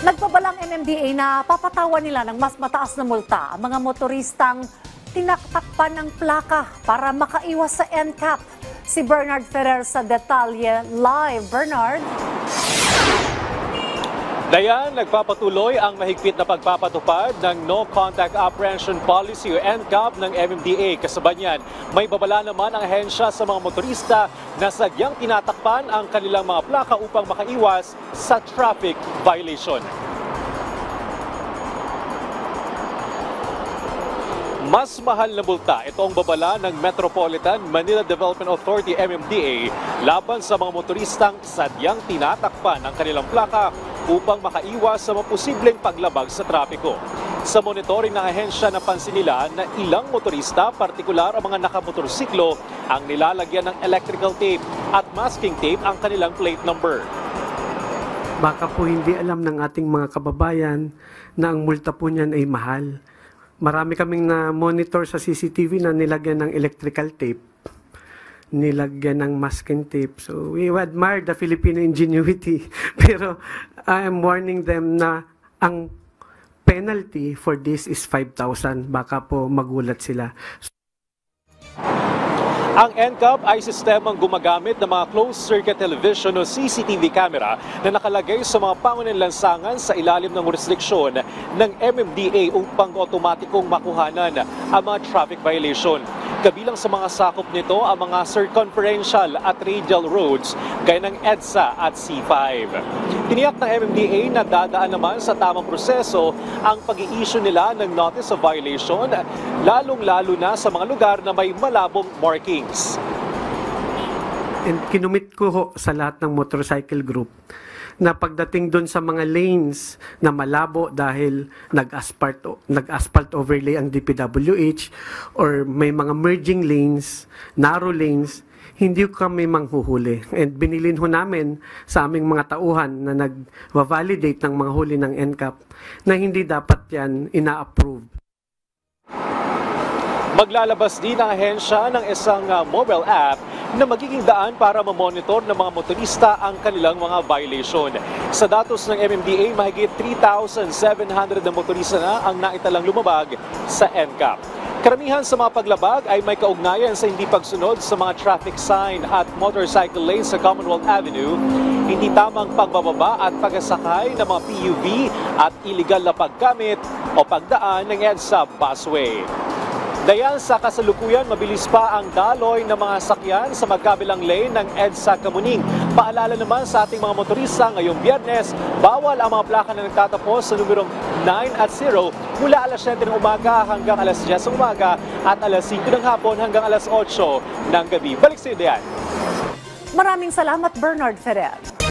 Nagbabalang MMDA na papatawan nila ng mas mataas na multa ang mga motoristang tinaktakpan ng plaka para makaiwas sa NCAP. Si Bernard Ferrer sa detalye live. Bernard? Dayan, nagpapatuloy ang mahigpit na pagpapatupad ng No Contact Apprehension Policy o NCAP ng MMDA. Kasabay niyan, may babala naman ang ahensya sa mga motorista na sadyang tinatakpan ang kanilang mga plaka upang makaiwas sa traffic violation. Mas mahal na multa ito ang babala ng Metropolitan Manila Development Authority MMDA laban sa mga motoristang sadyang tinatakpan ang kanilang plaka upang makaiwas sa mga posibleng paglabag sa trapiko. Sa monitoring ng ahensya, napansin nila na ilang motorista, partikular ang mga nakamotorsiklo, ang nilalagyan ng electrical tape at masking tape ang kanilang plate number. Baka po hindi alam ng ating mga kababayan na ang multa po niyan ay mahal. Marami kaming na-monitor sa CCTV na nilagyan ng electrical tape, nilagyan ng masking tape. So we admire the Filipino ingenuity. Pero I am warning them na ang penalty for this is 5,000. Baka po magulat sila. Ang NCAP ay sistemang gumagamit ng mga closed-circuit television o CCTV camera na nakalagay sa mga pangunahing lansangan sa ilalim ng restriksyon ng MMDA upang otomatikong makuhanan ang mga traffic violation. Kabilang sa mga sakop nito ang mga circumferential at radial roads gaya ng EDSA at C5. Tiniyak ng MMDA na dadaan naman sa tamang proseso ang pag-i-issue nila ng notice of violation, lalong-lalo na sa mga lugar na may malabong markings. And kinumit ko ho sa lahat ng motorcycle group na pagdating doon sa mga lanes na malabo dahil nag-asphalt overlay ang DPWH or may mga merging lanes, narrow lanes, hindi kami manghuhuli. And binilin ho namin sa aming mga tauhan na nag-validate ng mga huli ng NCAP na hindi dapat yan ina-approve. Maglalabas din ang ahensya ng isang mobile app na magiging daan para mamonitor ng mga motorista ang kanilang mga violation. Sa datos ng MMDA, mahigit 3,700 na motorista na ang naitalang lumabag sa NCAP. Karamihan sa mga paglabag ay may kaugnayan sa hindi pagsunod sa mga traffic sign at motorcycle lanes sa Commonwealth Avenue, hindi tamang pagbababa at pagsakay ng mga PUV at iligal na paggamit o pagdaan ng EDSA busway. Dayan, sa kasalukuyan, mabilis pa ang daloy ng mga sakyan sa magkabilang lane ng EDSA Kamuning. Paalala naman sa ating mga motorista ngayong Biyernes, bawal ang mga plaka na nagtatapos sa numerong 9 at 0 mula alas 7 ng umaga hanggang alas 10 ng umaga at alas 5 ng hapon hanggang alas 8 ng gabi. Balik sa iyo, Dayan. Maraming salamat, Bernard Ferrer.